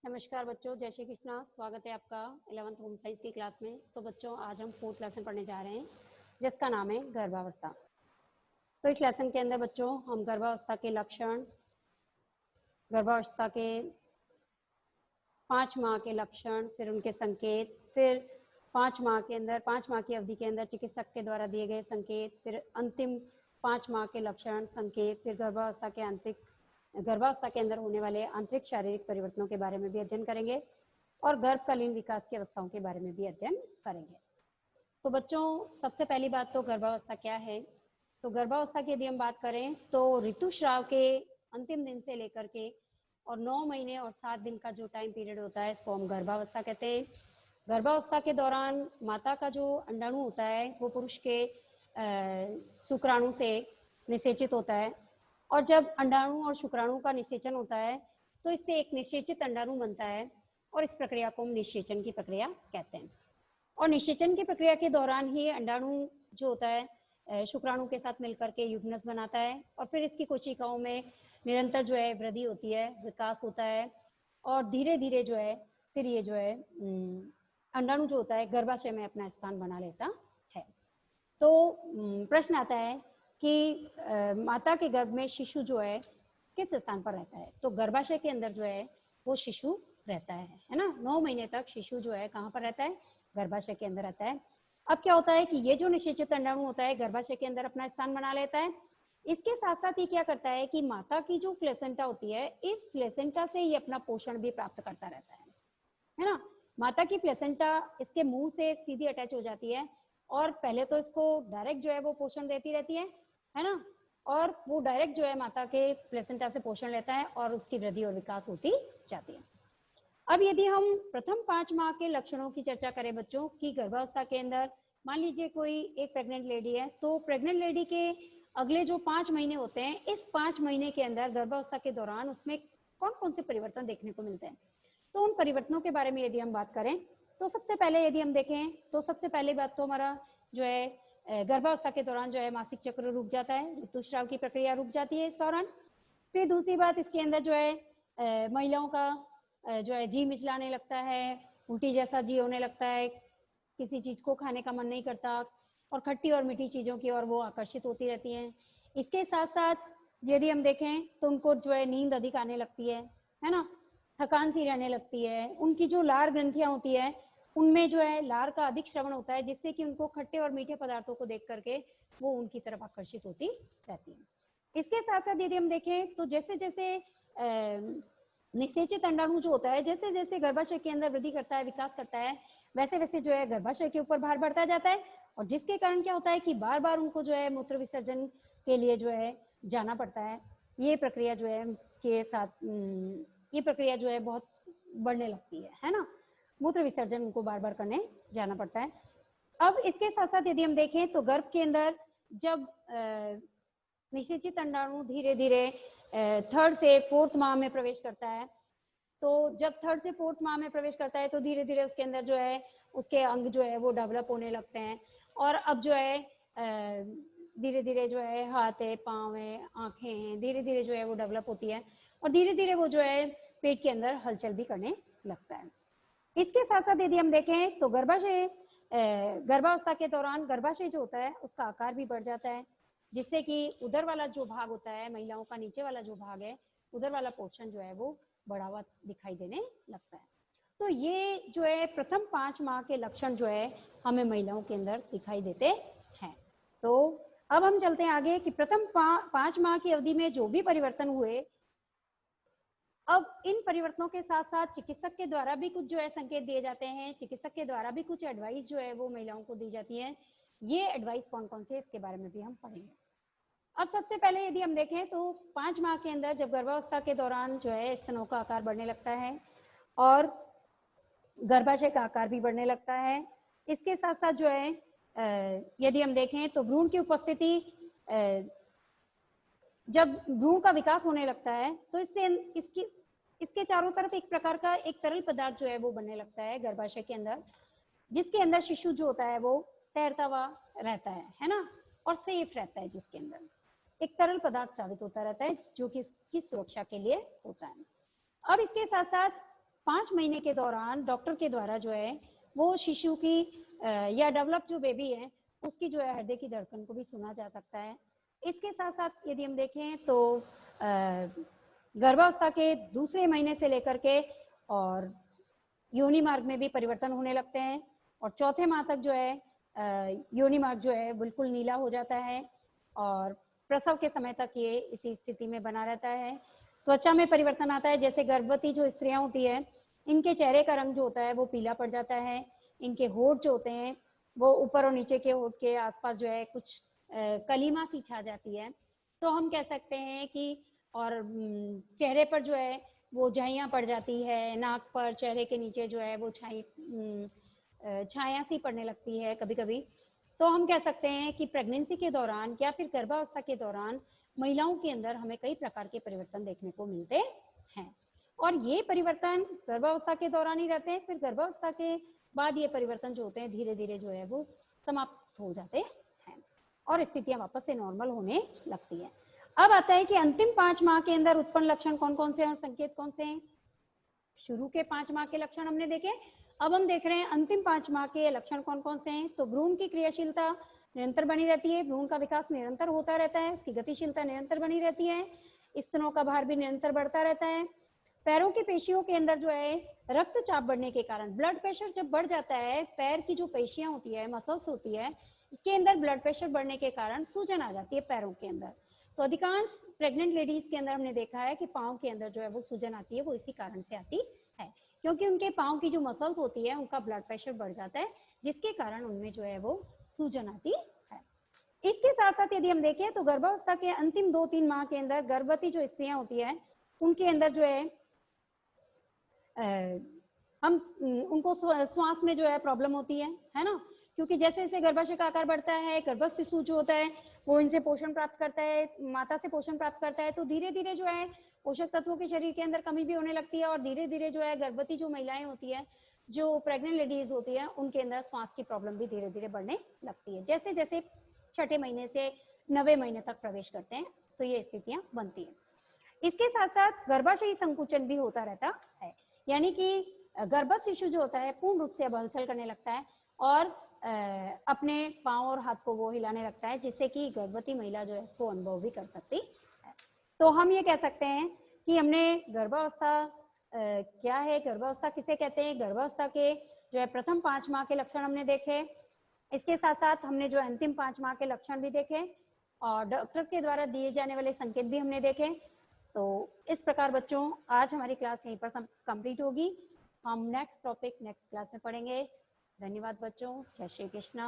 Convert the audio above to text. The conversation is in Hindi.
नमस्कार बच्चों, जय श्री कृष्णा। स्वागत है आपका 11th होम साइंस की क्लास में। तो बच्चों, आज हम 4th लेसन पढ़ने जा रहे हैं जिसका नाम है गर्भावस्था। तो इस लेसन के अंदर बच्चों हम गर्भावस्था के लक्षण, गर्भावस्था के 5 माह के लक्षण, फिर उनके संकेत, फिर 5 माह के अंदर 5 माह की अवधि के अंदर चिकित्सक के द्वारा दिए गए संकेत, फिर अंतिम 5 माह के लक्षण संकेत, फिर गर्भावस्था के अंदर होने वाले आंतरिक शारीरिक परिवर्तनों के बारे में भी अध्ययन करेंगे और गर्भकालीन विकास की अवस्थाओं के बारे में भी अध्ययन करेंगे। तो बच्चों, सबसे पहली बात तो गर्भावस्था क्या है। तो गर्भावस्था की यदि हम बात करें तो ऋतुस्राव के अंतिम दिन से लेकर के और 9 महीने और 7 दिन का जो टाइम पीरियड होता है इसको हम गर्भावस्था कहते हैं। गर्भावस्था के दौरान माता का जो अंडाणु होता है वो पुरुष के शुक्राणु से निषेचित होता है, और जब अंडाणु और शुक्राणु का निषेचन होता है तो इससे एक निषेचित अंडाणु बनता है और इस प्रक्रिया को हम निषेचन की प्रक्रिया कहते हैं। और निषेचन की प्रक्रिया के दौरान ही अंडाणु जो होता है शुक्राणु के साथ मिलकर के युग्मनज बनाता है और फिर इसकी कोशिकाओं में निरंतर जो है वृद्धि होती है, विकास होता है और धीरे धीरे जो है फिर ये जो है अंडाणु जो होता है गर्भाशय में अपना स्थान बना लेता है। तो प्रश्न आता है कि माता के गर्भ में शिशु जो है किस स्थान पर रहता है। तो गर्भाशय के अंदर जो है वो शिशु रहता है ना। 9 महीने तक शिशु जो है कहाँ पर रहता है, गर्भाशय के अंदर रहता है। अब क्या होता है कि ये जो निषेचित अंडाणु होता है गर्भाशय के अंदर अपना स्थान बना लेता है। इसके साथ साथ ये क्या करता है कि माता की जो प्लेसेंटा होती है, इस प्लेसेंटा से ये अपना पोषण भी प्राप्त करता रहता है ना। माता की प्लेसेंटा इसके मुंह से सीधी अटैच हो जाती है और पहले तो इसको डायरेक्ट जो है वो पोषण देती रहती है ना, और वो डायरेक्ट जो है माता के प्लेसेंटा से पोषण लेता है और उसकी वृद्धि और विकास होती जाती है। अब यदि हम प्रथम 5 माह के लक्षणों की चर्चा करें बच्चों की गर्भावस्था के अंदर, मान लीजिए कोई एक प्रेग्नेंट लेडी है, तो प्रेग्नेंट लेडी के अगले जो 5 महीने होते हैं, इस 5 महीने के अंदर गर्भावस्था के दौरान उसमें कौन कौन से परिवर्तन देखने को मिलते हैं। तो उन परिवर्तनों के बारे में यदि हम बात करें तो सबसे पहले यदि हम देखें तो सबसे पहली बात तो हमारा जो है गर्भावस्था के दौरान जो है मासिक चक्र रुक जाता है, ऋतुस्राव की प्रक्रिया रुक जाती है इस दौरान। फिर दूसरी बात, इसके अंदर जो है महिलाओं का जो है जी मिचलाने लगता है, उल्टी जैसा जी होने लगता है, किसी चीज को खाने का मन नहीं करता और खट्टी और मीठी चीजों की ओर वो आकर्षित होती रहती हैं। इसके साथ साथ यदि हम देखें तो उनको जो है नींद अधिक आने लगती है ना, थकान सी रहने लगती है। उनकी जो लार ग्रंथियां होती है उनमें जो है लार का अधिक श्रवण होता है, जिससे कि उनको खट्टे और मीठे पदार्थों को देख करके वो उनकी तरफ आकर्षित होती रहती है। इसके साथ साथ यदि हम देखें तो जैसे जैसे निषेचित अंडाणु जो होता है जैसे जैसे गर्भाशय के अंदर वृद्धि करता है, विकास करता है, वैसे वैसे जो है गर्भाशय के ऊपर भार बढ़ता जाता है और जिसके कारण क्या होता है कि बार बार उनको जो है मूत्र विसर्जन के लिए जो है जाना पड़ता है। ये प्रक्रिया जो है के साथ ये प्रक्रिया जो है बहुत बढ़ने लगती है ना, मूत्र विसर्जन उनको बार बार करने जाना पड़ता है। अब इसके साथ साथ यदि हम देखें तो गर्भ के अंदर जब निषेचित अंडाणु धीरे धीरे 3rd से 4th माह में प्रवेश करता है, तो जब 3rd से 4th माह में प्रवेश करता है तो धीरे धीरे उसके अंदर जो है उसके अंग जो है वो डेवलप होने लगते हैं और अब जो है धीरे धीरे जो है हाथ है, पाँव है, आंखें हैं, धीरे धीरे जो है वो डेवलप होती है और धीरे धीरे वो जो है पेट के अंदर हलचल भी करने लगता है। इसके साथ साथ यदि हम देखें तो गर्भावस्था के दौरान गर्भाशय जो होता है उसका आकार भी बढ़ जाता है, जिससे कि उधर वाला जो भाग होता है महिलाओं का, नीचे वाला जो भाग है उधर वाला पोर्शन जो है वो बढ़ा हुआ दिखाई देने लगता है। तो ये जो है प्रथम 5 माह के लक्षण जो है हमें महिलाओं के अंदर दिखाई देते हैं। तो अब हम चलते हैं आगे कि प्रथम 5 माह की अवधि में जो भी परिवर्तन हुए, अब इन परिवर्तनों के साथ साथ चिकित्सक के द्वारा भी कुछ जो है संकेत दिए जाते हैं, चिकित्सक के द्वारा भी कुछ एडवाइस जो है वो महिलाओं को दी जाती है। ये एडवाइस कौन कौन से इसके बारे में भी हम पढ़ेंगे। अब सबसे पहले यदि हम देखें तो 5 माह के अंदर जब गर्भावस्था के दौरान जो है स्तनों का आकार बढ़ने लगता है और गर्भाशय का आकार भी बढ़ने लगता है। इसके साथ साथ जो है यदि हम देखें तो भ्रूण की उपस्थिति, जब भ्रूण का विकास होने लगता है तो इसके चारों तरफ एक प्रकार का एक तरल पदार्थ जो है वो बनने लगता है गर्भाशय के अंदर, जिसके अंदर शिशु जो होता है वो तैरता हुआ रहता है ना, और सेफ रहता है, जिसके अंदर एक तरल पदार्थ स्रावित होता रहता है जो कि इसकी सुरक्षा के लिए होता है। अब इसके साथ साथ 5 महीने के दौरान डॉक्टर के द्वारा जो है वो शिशु की या डेवलप जो बेबी है उसकी जो है हृदय की धड़कन को भी सुना जा सकता है। इसके साथ साथ यदि हम देखें तो गर्भावस्था के दूसरे महीने से लेकर के और योनि मार्ग में भी परिवर्तन होने लगते हैं और चौथे माह तक जो है योनि मार्ग जो है बिल्कुल नीला हो जाता है और प्रसव के समय तक ये इसी स्थिति में बना रहता है। त्वचा में परिवर्तन आता है, जैसे गर्भवती जो स्त्रियां होती है इनके चेहरे का रंग जो होता है वो पीला पड़ जाता है, इनके होंठ जो होते हैं वो ऊपर और नीचे के होंठ के आसपास जो है कुछ कलीमा सी छा जाती है। तो हम कह सकते हैं कि और चेहरे पर जो है वो झाइयाँ पड़ जाती है, नाक पर चेहरे के नीचे जो है वो छाया सी पड़ने लगती है कभी कभी। तो हम कह सकते हैं कि प्रेगनेंसी के दौरान या फिर गर्भावस्था के दौरान महिलाओं के अंदर हमें कई प्रकार के परिवर्तन देखने को मिलते हैं और ये परिवर्तन गर्भावस्था के दौरान ही रहते हैं, फिर गर्भावस्था के बाद ये परिवर्तन जो होते हैं धीरे धीरे जो है वो समाप्त हो जाते हैं और स्थितियां वापस से नॉर्मल होने लगती है। अब आता है कि अंतिम 5 माह के अंदर उत्पन्न लक्षण कौन कौन से हैं, संकेत कौन से हैं। शुरू के 5 माह के लक्षण हमने देखे, अब हम देख रहे हैं अंतिम 5 माह के लक्षण कौन कौन से हैं। तो भ्रूण की क्रियाशीलता निरंतर बनी रहती है, भ्रूण का विकास निरंतर होता रहता है, उसकी गतिशीलता निरंतर बनी रहती है, स्तनों का भार भी निरंतर बढ़ता रहता है। पैरों की पेशियों के अंदर जो है रक्तचाप बढ़ने के कारण ब्लड प्रेशर जब बढ़ जाता है, पैर की जो पेशियां होती है, मसल्स होती है, इसके अंदर ब्लड प्रेशर बढ़ने के कारण सूजन आ जाती है पैरों के अंदर। तो अधिकांश प्रेग्नेंट लेडीज के अंदर हमने देखा है कि पाँव के अंदर जो है वो सूजन आती है, वो इसी कारण से आती है क्योंकि उनके पाँव की जो मसल्स होती है उनका ब्लड प्रेशर बढ़ जाता है, जिसके कारण उनमें जो है वो सूजन आती है। इसके साथ साथ यदि हम देखें तो गर्भावस्था के अंतिम 2-3 माह के अंदर गर्भवती जो स्त्रियां होती है उनके अंदर जो है हम उनको श्वास में जो है प्रॉब्लम होती है ना, क्योंकि जैसे जैसे गर्भाशय का आकार बढ़ता है, गर्भस्थ शिशु जो होता है वो इनसे पोषण प्राप्त करता है, माता से पोषण प्राप्त करता है, तो धीरे धीरे जो है पोषक तत्वों के शरीर के अंदर कमी भी होने लगती है और धीरे धीरे जो है गर्भवती जो महिलाएं होती है, जो प्रेग्नेंट लेडीज होती है, उनके अंदर श्वास की प्रॉब्लम भी धीरे धीरे बढ़ने लगती है। जैसे जैसे छठे महीने से 9वें महीने तक प्रवेश करते हैं तो ये स्थितियां बनती है। इसके साथ साथ गर्भाशयी संकुचन भी होता रहता है, यानी कि गर्भस्थ शिशु जो होता है पूर्ण रूप से अब हलचल करने लगता है और अपने पांव और हाथ को वो हिलाने लगता है, जिससे कि गर्भवती महिला जो है इसको अनुभव भी कर सकती है। तो हम ये कह सकते हैं कि हमने गर्भावस्था क्या है, गर्भावस्था किसे कहते हैं, गर्भावस्था के जो है प्रथम 5 माह के लक्षण हमने देखे, इसके साथ साथ हमने जो अंतिम 5 माह के लक्षण भी देखे और डॉक्टर के द्वारा दिए जाने वाले संकेत भी हमने देखे। तो इस प्रकार बच्चों आज हमारी क्लास यहीं पर कंप्लीट होगी। हम नेक्स्ट टॉपिक नेक्स्ट क्लास में पढ़ेंगे। धन्यवाद बच्चों, जय श्री कृष्णा।